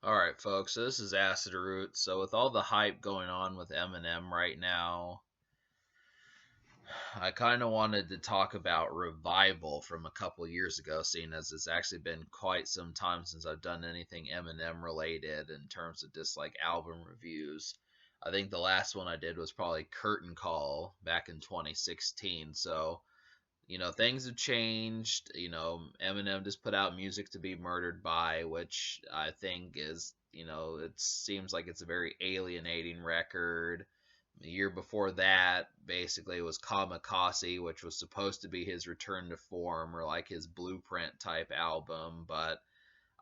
All right, folks. So this is Acid Root. So with all the hype going on with Eminem right now, I kind of wanted to talk about Revival from a couple years ago, seeing as it's actually been quite some time since I've done anything Eminem related in terms of just like album reviews. I think the last one I did was probably Curtain Call back in 2016. So things have changed. Eminem just put out Music to Be Murdered By, which I think is, it seems like it's a very alienating record. The year before that, basically, was Kamikaze, which was supposed to be his return to form or like his blueprint type album, but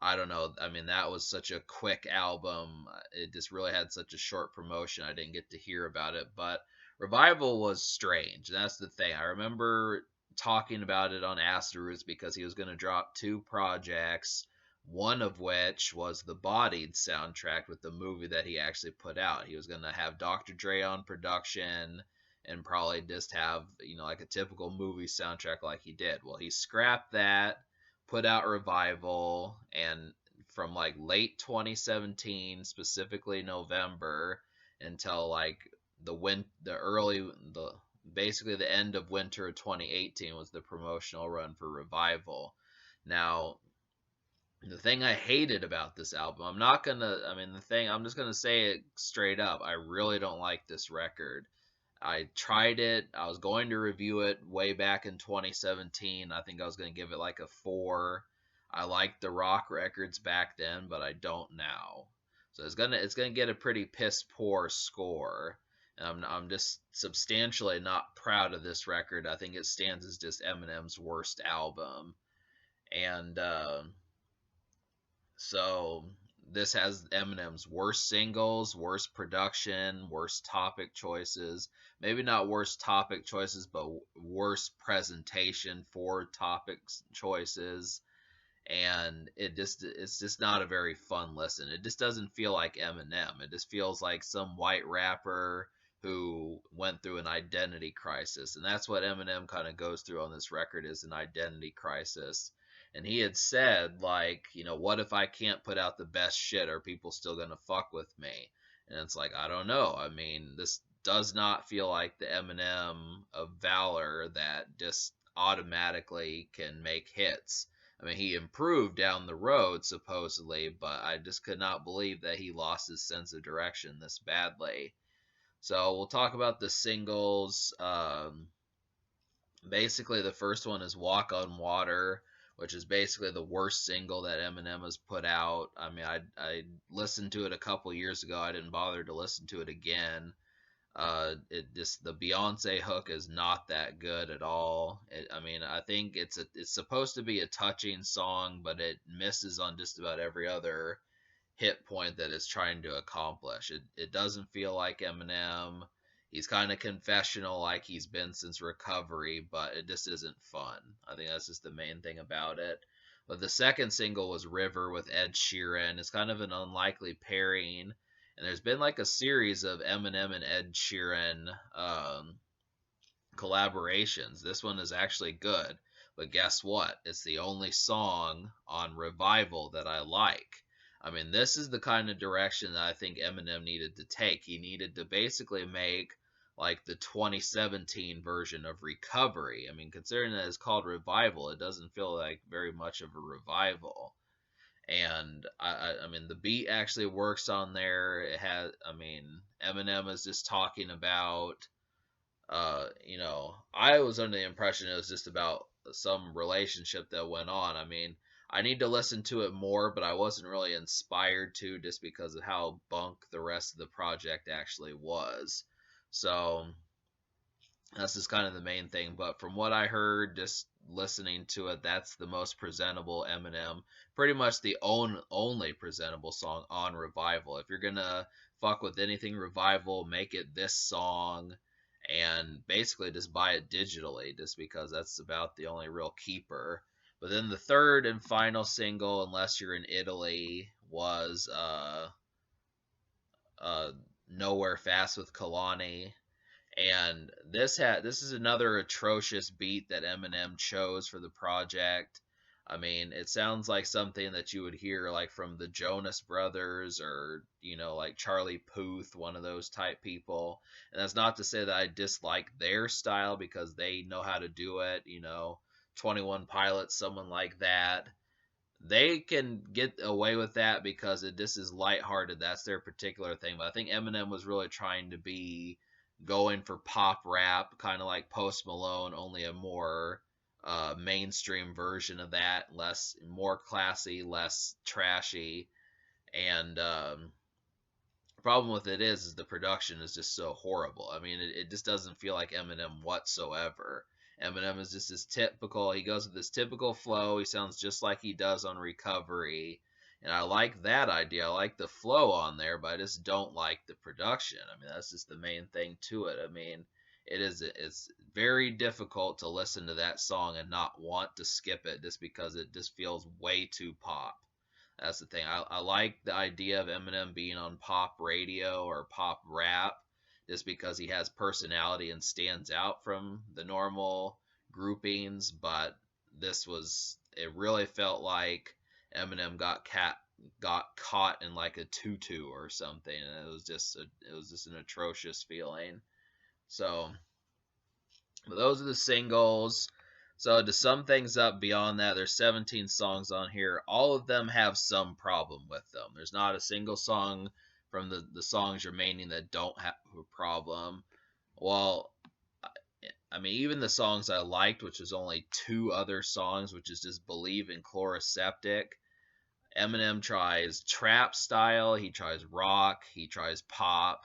I don't know. I mean, that was such a quick album. It just really had such a short promotion. I didn't get to hear about it. But Revival was strange. That's the thing. I remember talking about it on Asteroids because he was going to drop two projects, one of which was the Bodied soundtrack with the movie that he actually put out. He was going to have Dr. Dre on production and probably just have, like a typical movie soundtrack like he did. Well, he scrapped that, put out Revival, and from like late 2017, specifically November, until like the early the basically the end of winter of 2018 was the promotional run for Revival. Now, the thing I hated about this album, I'm not gonna, I mean, the thing, I'm just gonna say it straight up. I really don't like this record. I tried it. I was going to review it way back in 2017. I think I was going to give it like a 4. I liked the rock records back then, but I don't now. So it's gonna get a pretty piss poor score. And I'm just substantially not proud of this record. I think it stands as just Eminem's worst album. And so this has Eminem's worst singles, worst production, worst topic choices. Maybe not worst topic choices, but worst presentation for topics choices. And it's just not a very fun listen. It just doesn't feel like Eminem. It just feels like some white rapper who went through an identity crisis. And that's what Eminem kind of goes through on this record, is an identity crisis. And he had said, like, what if I can't put out the best shit? Are people still gonna fuck with me? And it's like, I don't know. I mean, this does not feel like the Eminem of Valor that just automatically can make hits. I mean, he improved down the road, supposedly, but I just could not believe that he lost his sense of direction this badly. So we'll talk about the singles. Basically, the first one is Walk on Water, which is basically the worst single that Eminem has put out. I mean, I listened to it a couple years ago. I didn't bother to listen to it again. It just, the Beyonce hook is not that good at all. I mean, I think it's supposed to be a touching song, but it misses on just about every other hit point that it's trying to accomplish. It doesn't feel like Eminem. He's kind of confessional like he's been since recovery, but it just isn't fun. I think that's just the main thing about it. But the second single was River with Ed Sheeran. It's kind of an unlikely pairing. And there's been like a series of Eminem and Ed Sheeran collaborations. This one is actually good. But guess what? It's the only song on Revival that I like. I mean, this is the kind of direction that I think Eminem needed to take. He needed to basically make like the 2017 version of Recovery. I mean, considering that it's called Revival, it doesn't feel like very much of a revival. And I mean, the beat actually works on there. It has, I mean, Eminem is just talking about I was under the impression it was just about some relationship that went on. I mean, I need to listen to it more, but I wasn't really inspired to, just because of how bunk the rest of the project actually was. So that's just kind of the main thing. But from what I heard, just listening to it, that's the most presentable Eminem. Pretty much the only presentable song on Revival. If you're gonna fuck with anything Revival, make it this song, and basically just buy it digitally, just because that's about the only real keeper. But then the third and final single, unless you're in Italy, was uh, Nowhere Fast with Kalani. And this is another atrocious beat that Eminem chose for the project. I mean, it sounds like something that you would hear like from the Jonas Brothers or, like Charlie Puth, one of those type people. And that's not to say that I dislike their style because they know how to do it, 21 Pilots, someone like that. They can get away with that because this is lighthearted. That's their particular thing. But I think Eminem was really trying to be going for pop rap, kind of like Post Malone, only a more mainstream version of that, more classy, less trashy. And the problem with it is the production is just so horrible. I mean, it just doesn't feel like Eminem whatsoever. Eminem is just this typical. He goes with this typical flow. He sounds just like he does on Recovery, and I like that idea. I like the flow on there, but I just don't like the production. I mean, that's just the main thing to it. I mean, it's very difficult to listen to that song and not want to skip it just because it just feels way too pop. That's the thing. I like the idea of Eminem being on pop radio or pop rap just because he has personality and stands out from the normal groupings, but it really felt like Eminem got caught in like a tutu or something, and it was just an atrocious feeling. So, but those are the singles. So to sum things up beyond that, there's 17 songs on here. All of them have some problem with them. There's not a single song from the songs remaining that don't have a problem. Well, I mean, even the songs I liked, which was only two other songs, which is just Believe in Chloroseptic. Eminem tries trap style, he tries rock, he tries pop,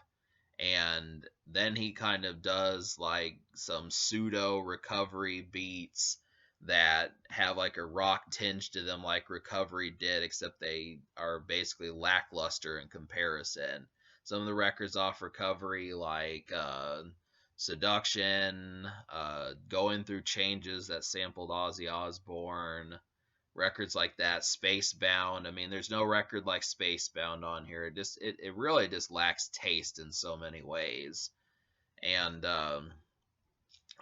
and then he kind of does like some pseudo recovery beats that have like a rock tinge to them like Recovery did, except they are basically lackluster in comparison. Some of the records off Recovery, like Seduction, Going Through Changes that sampled Ozzy Osbourne, records like that, Spacebound. I mean, there's no record like Spacebound on here. It really just lacks taste in so many ways. And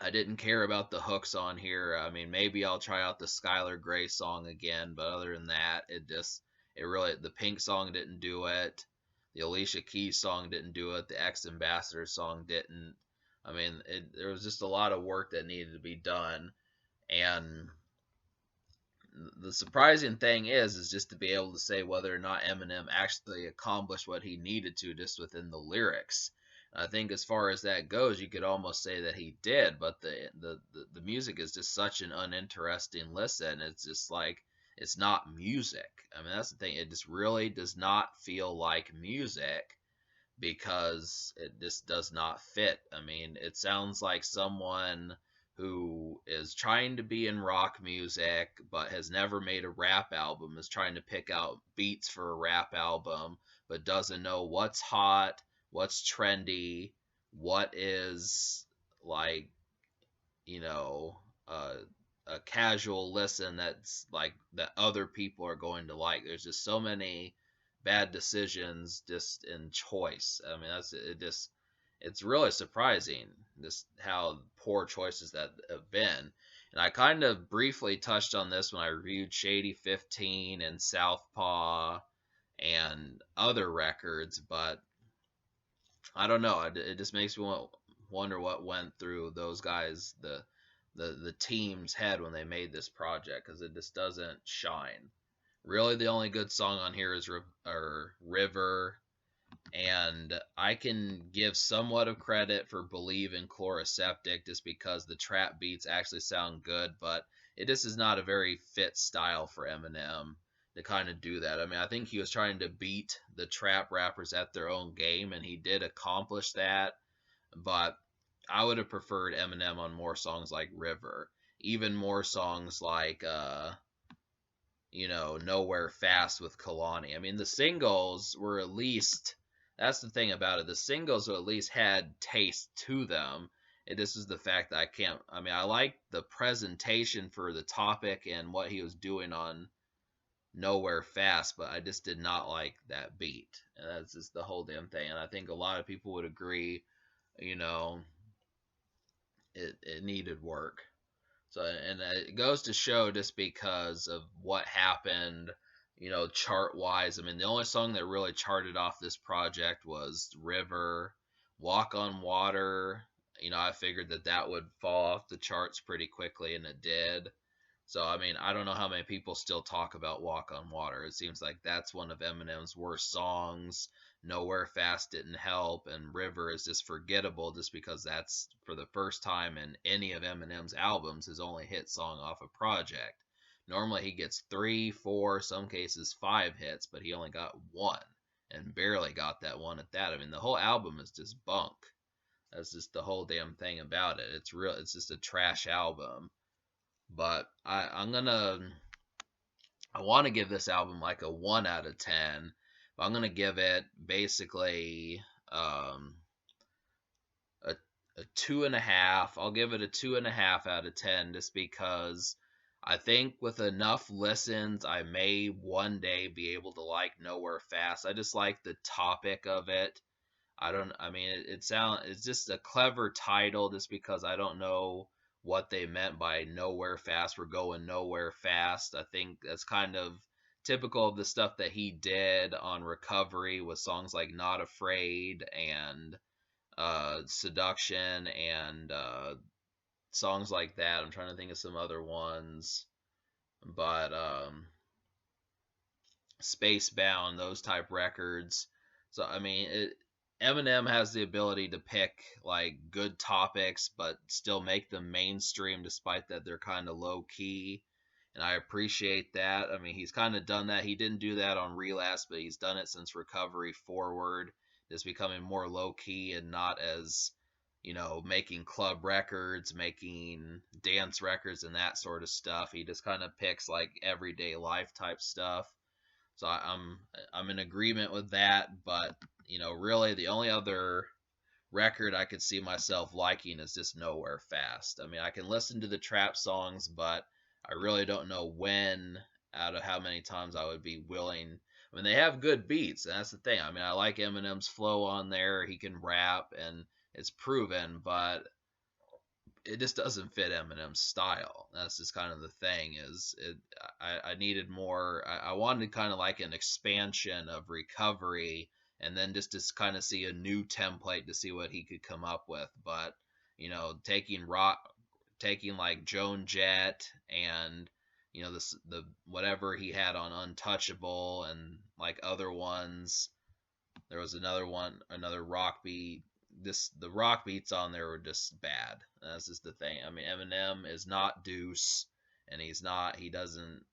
I didn't care about the hooks on here. I mean, maybe I'll try out the Skylar Grey song again, but other than that, the Pink song didn't do it. The Alicia Keys song didn't do it. The Ex Ambassador song didn't. I mean, there was just a lot of work that needed to be done. And the surprising thing is just to be able to say whether or not Eminem actually accomplished what he needed to just within the lyrics. I think as far as that goes, you could almost say that he did, but the music is just such an uninteresting listen. It's just like it's not music. I mean, that's the thing. It just really does not feel like music because it just does not fit. I mean, it sounds like someone who is trying to be in rock music but has never made a rap album is trying to pick out beats for a rap album but doesn't know what's hot, what's trendy, what is like, you know, uh, a casual listen that's like that other people are going to like. There's just so many bad decisions just in choice. I mean, it's really surprising just how poor choices that have been. And I kind of briefly touched on this when I reviewed Shady 15 and Southpaw and other records, but I don't know. It just makes me wonder what went through those guys, the team's head when they made this project, because it just doesn't shine. Really, the only good song on here is River, and I can give somewhat of credit for Believe in Chloroseptic just because the trap beats actually sound good, but it just is not a very fit style for Eminem to kind of do that. I mean, I think he was trying to beat the trap rappers at their own game, and he did accomplish that, but I would have preferred Eminem on more songs like River, even more songs like Nowhere Fast with Kalani. I mean, the singles were at least, that's the thing about it. The singles at least had taste to them. This is the fact that I like the presentation for the topic and what he was doing on Nowhere Fast, but I just did not like that beat. And that's just the whole damn thing. And I think a lot of people would agree, you know, it needed work. So, and it goes to show just because of what happened, chart wise. I mean, the only song that really charted off this project was River, Walk on Water. I figured that that would fall off the charts pretty quickly, and it did. So, I mean, I don't know how many people still talk about Walk on Water. It seems like that's one of Eminem's worst songs. Nowhere Fast didn't help, and River is just forgettable just because that's, for the first time in any of Eminem's albums, his only hit song off a project. Normally he gets three, four, some cases five hits, but he only got one, and barely got that one at that. I mean, the whole album is just bunk. That's just the whole damn thing about it. It's just a trash album. But I want to give this album like a 1 out of 10. But I'm gonna give it basically a, a 2.5. I'll give it a 2.5 out of 10 just because I think with enough listens, I may one day be able to like Nowhere Fast. I just like the topic of it. I mean, it's just a clever title just because I don't know what they meant by Nowhere Fast. We're going nowhere fast. I think that's kind of typical of the stuff that he did on Recovery with songs like Not Afraid and Seduction and songs like that. I'm trying to think of some other ones, but Spacebound, those type records. So I mean, Eminem has the ability to pick like good topics, but still make them mainstream, despite that they're kind of low key. And I appreciate that. I mean, he's kind of done that. He didn't do that on Relapse, but he's done it since Recovery forward. Just becoming more low key and not as, making club records, making dance records, and that sort of stuff. He just kind of picks like everyday life type stuff. So I'm in agreement with that, but really the only other record I could see myself liking is just Nowhere Fast. I mean, I can listen to the trap songs, but I really don't know when out of how many times I would be willing. I mean, they have good beats, and that's the thing. I mean, I like Eminem's flow on there. He can rap, and it's proven, but it just doesn't fit Eminem's style. That's just kind of the thing. Is it? I needed more. I wanted kind of like an expansion of Recovery, and then just to kind of see a new template to see what he could come up with. But taking like Joan Jett and the whatever he had on Untouchable and like other ones. There was another one, another rock beat. The rock beats on there were just bad. That's just the thing. I mean, Eminem is not Deuce, and he doesn't.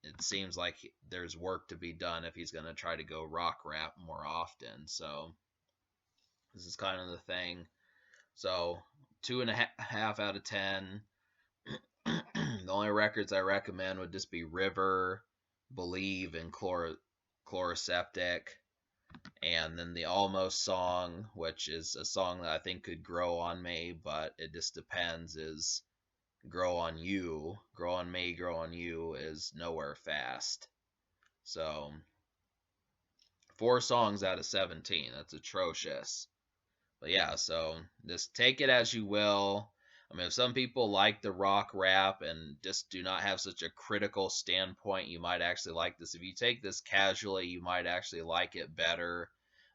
It seems like there's work to be done if he's gonna try to go rock rap more often. So this is kind of the thing. So 2.5 out of 10. The only records I recommend would just be River, Believe, and Chloroseptic. And then the Almost song, which is a song that I think could grow on me, but it just depends, is Grow on You. Grow on Me, Grow on You is Nowhere Fast. So 4 songs out of 17. That's atrocious. But yeah, so just take it as you will. I mean, if some people like the rock rap and just do not have such a critical standpoint, you might actually like this. If you take this casually, you might actually like it better.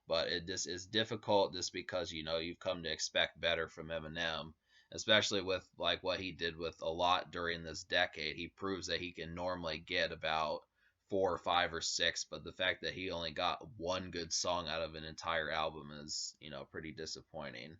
But it just is difficult just because you've come to expect better from Eminem, especially with like what he did with a lot during this decade. He proves that he can normally get about 4 or 5 or 6, but the fact that he only got one good song out of an entire album is pretty disappointing.